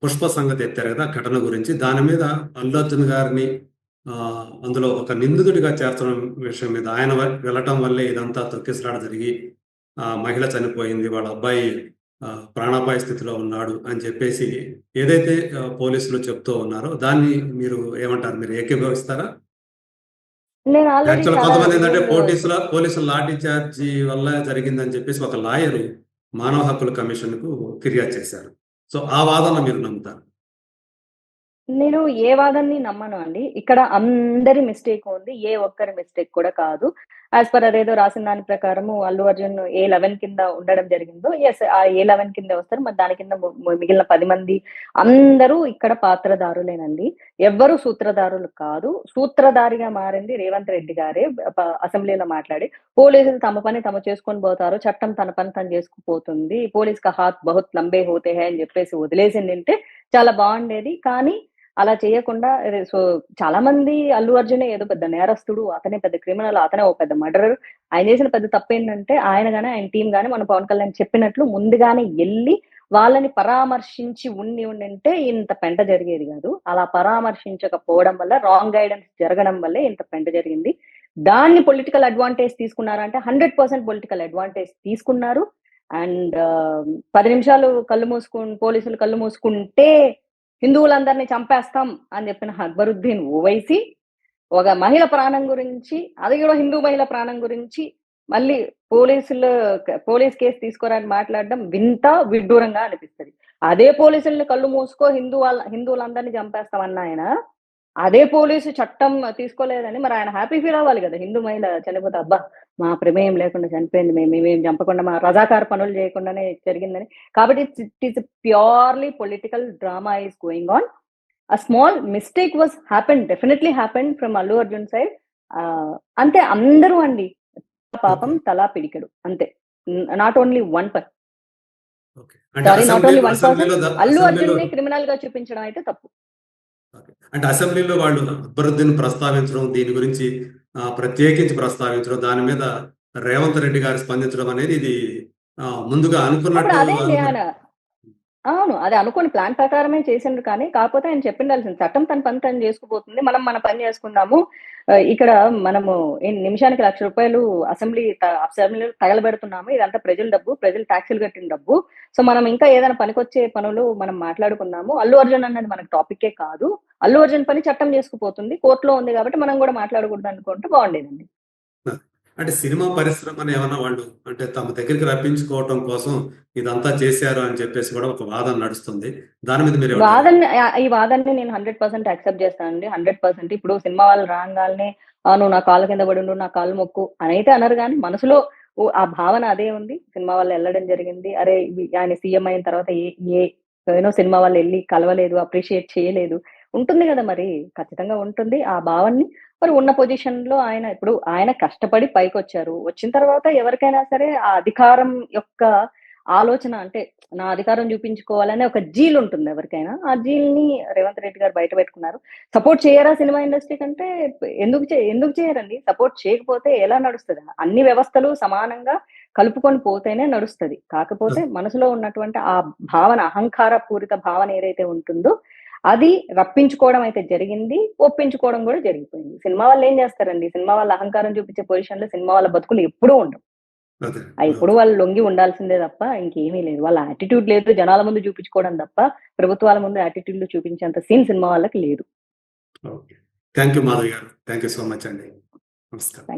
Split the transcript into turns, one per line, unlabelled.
పుష్ప సంగతి ఎత్తారు కదా! ఘటన గురించి. దాని మీద అల్లు అర్జున్ గారిని అందులో ఒక నిందితుడిగా చేర్చడం విషయం మీద ఆయన వెళ్ళటం వల్లే ఇదంతా తొక్కిసలాట జరిగి మహిళ చనిపోయింది. వాళ్ళ అబ్బాయి ప్రాణాపాయ స్థితిలో ఉన్నాడు అని చెప్పేసి ఏదైతే పోలీసులు చెప్తూ ఉన్నారో దాన్ని మీరు ఏమంటారు? మీరు ఏకీభవిస్తారా?
నేను ఆల్రెడీ
యాక్చువల్‌గా
చాలా
కొంతమంది ఏంటంటే
వీడియోలు
పోలీసుల లాఠీ చార్జీ వల్ల జరిగిందని చెప్పేసి ఒక లాయరు మానవ హక్కుల కమిషన్‌కు ఫిర్యాదు చేశారు. సో, ఆ వాదన మీరు నమ్ముతారా?
నేను ఏ వాదనని నమ్మను అండి. ఇక్కడ అందరి మిస్టేక్ ఉంది. ఏ ఒక్కరి మిస్టేక్ కూడా కాదు. యాస్ పర్ అదేదో రాసిన దాని ప్రకారము అల్లు అర్జున్ ఏ11 కింద ఉండడం జరిగిందో, యెస్ ఆ ఏ11 కిందే వస్తారు. మరి దాని కింద మిగిలిన 10 మంది అందరూ ఇక్కడ పాత్రధారులేనండి. ఎవ్వరు సూత్రధారులు కాదు. సూత్రధారిగా మారింది రేవంత్ రెడ్డి గారే అసెంబ్లీలో మాట్లాడి, పోలీసులు తమ పని తాము చేసుకొని పోతారు. చట్టం తన పని తను చేసుకుపోతుంది. పోలీస్ కా హాత్ బహుత్ లంబే హోతే హై అని చెప్పేసి వదిలేసిందింటే చాలా బాగుండేది. కానీ అలా చేయకుండా సో చాలా మంది అల్లు అర్జునే ఏదో పెద్ద నేరస్తుడు, అతనే పెద్ద క్రిమినల్, అతనే ఒక పెద్ద మర్డరర్. ఆయన చేసిన పెద్ద తప్పేంటంటే ఆయన గాని, ఆయన టీం గాని మన పవన్ కళ్యాణ్ చెప్పినట్లు ముందుగానే ఎళ్లి వాళ్ళని పరామర్శించి ఉండింటే ఇంత పెంట జరిగేది కాదు. అలా పరామర్శించకపోవడం వల్ల రాంగ్ గైడెన్స్ జరగడం వల్లే ఇంత పెంట జరిగింది. దాన్ని పొలిటికల్ అడ్వాంటేజ్ తీసుకున్నారంటే 100% పొలిటికల్ అడ్వాంటేజ్ తీసుకున్నారు. అండ్ 10 నిమిషాలు పోలీసులు కళ్ళు మూసుకుంటే హిందువులందరినీ చంపేస్తాం అని చెప్పిన అక్బరుద్దీన్ ఓవైసీ ఒక మహిళ ప్రాణం గురించి, అది కూడా హిందూ మహిళ ప్రాణం గురించి మళ్ళీ పోలీస్ కేసు తీసుకోరని మాట్లాడడం వింత విడ్డూరంగా అనిపిస్తుంది. అదే పోలీసుల్ని కళ్ళు మూసుకో హిందువులందరినీ చంపేస్తామన్న ఆయన అదే పోలీసు చట్టం తీసుకోలేదని మరి ఆయన హ్యాపీ ఫీల్ అవ్వాలి కదా. హిందూ మహిళ చనిపోతే అబ్బా మా ప్రమేయం లేకుండా చనిపోయింది, మేమేం చంపకుండా మా రజాకార పనులు చేయకుండానే జరిగిందని. కాబట్టి it is purely political drama is going on. a small mistake was definitely happened from Allu Arjun side. అంతే అందరూ అండి పాపం తలా పిడికెడు అంతే. Not only one person, sorry not only one person Allu Arjun ని క్రిమినల్ గా చూపించడం అయితే తప్పు.
అంటే అసెంబ్లీలో వాళ్ళు అక్బరుద్దీన్ ప్రస్తావించడం, దీని గురించి ప్రత్యేకించి ప్రస్తావించడం, దాని మీద రేవంత్ రెడ్డి గారు స్పందించడం అనేది ఇది ముందుగా అనుకున్నట్టు
అవును. అది అనుకోని ప్లాన్ ప్రకారమే చేసిండ్రు. కానీ కాకపోతే ఆయన చెప్పిండాల్సింది చట్టం తన పని తను చేసుకుపోతుంది. మనం మన పని చేసుకుందాము. ఇక్కడ మనము నిమిషానికి ₹1,00,000 అసెంబ్లీలో తగలబెడుతున్నాము. ఇదంతా ప్రజల డబ్బు, ప్రజలు ట్యాక్సులు కట్టిన డబ్బు. సో మనం ఇంకా ఏదైనా పనికొచ్చే పనులు మనం మాట్లాడుకుందాము. అల్లు అర్జున్ అన్నది మనకు టాపికే కాదు. అల్లు అర్జున్ పని చట్టం చేసుకుపోతుంది. కోర్టులో ఉంది కాబట్టి మనం కూడా మాట్లాడకూడదు అనుకుంటే బాగుండేదండి.
అంటే సినిమా పరిశ్రమని ఏమన్నా వాళ్ళు అంటే తమ దగ్గరికి రప్పించుకోవటం కోసం ఇదంతా చేశారు అని చెప్పేసి కూడా ఒక వాదన నడుస్తుంది. దాని మీద మీరు
ఈ వాదనని నేను 100% యాక్సెప్ట్ చేస్తానండి. 100%. ఇప్పుడు సినిమా వాళ్ళు రాగానే నువ్వు నా కాళ్ళ కింద పడుండు, నా కాళ్ళు మొక్కు అని అయితే అనరు. కానీ మనసులో ఆ భావన అదే ఉంది. సినిమా వాళ్ళు వెళ్ళడం జరిగింది. అరే ఆయన సీఎం అయిన తర్వాత సినిమా వాళ్ళు వెళ్ళి కలవలేదు, అప్రిషియేట్ చేయలేదు, ఉంటుంది కదా. మరి ఖచ్చితంగా ఉంటుంది ఆ భావన్ని. మరి ఉన్న పొజిషన్ లో ఆయన కష్టపడి పైకొచ్చారు. వచ్చిన తర్వాత ఎవరికైనా సరే ఆ అధికారం యొక్క ఆలోచన, అంటే నా అధికారం చూపించుకోవాలనే ఒక జీల్ ఉంటుంది ఎవరికైనా. ఆ జీల్ ని రేవంత్ రెడ్డి గారు బయట పెట్టుకున్నారు. సపోర్ట్ చేయరా సినిమా ఇండస్ట్రీ కంటే? ఎందుకు చేయరండి? సపోర్ట్ చేయకపోతే ఎలా నడుస్తుంది? అన్ని వ్యవస్థలు సమానంగా కలుపుకొని పోతేనే నడుస్తుంది. కాకపోతే మనసులో ఉన్నటువంటి ఆ భావన, అహంకార పూరిత భావన ఏదైతే ఉంటుందో అది రప్పించుకోవడం అయితే జరిగింది, ఒప్పించుకోవడం కూడా జరిగిపోయింది. సినిమా వాళ్ళు ఏం చేస్తారండి? సినిమా వాళ్ళ అహంకారం చూపించే పొజిషన్ లో సినిమా వాళ్ళ బతుకులు ఎప్పుడూ ఉండవు. ఇప్పుడు వాళ్ళు లొంగి ఉండాల్సిందే తప్ప ఇంకేమీ లేదు. వాళ్ళ యాటిట్యూడ్ లేదు, జనాల ముందు చూపించుకోవడం తప్ప ప్రభుత్వాల ముందు యాటిట్యూడ్ చూపించేంత సీన్ సినిమా వాళ్ళకి లేదు.
థ్యాంక్ యూ మాధవి గారు. థ్యాంక్ యూ సో మచ్ అండి. నమస్కారం.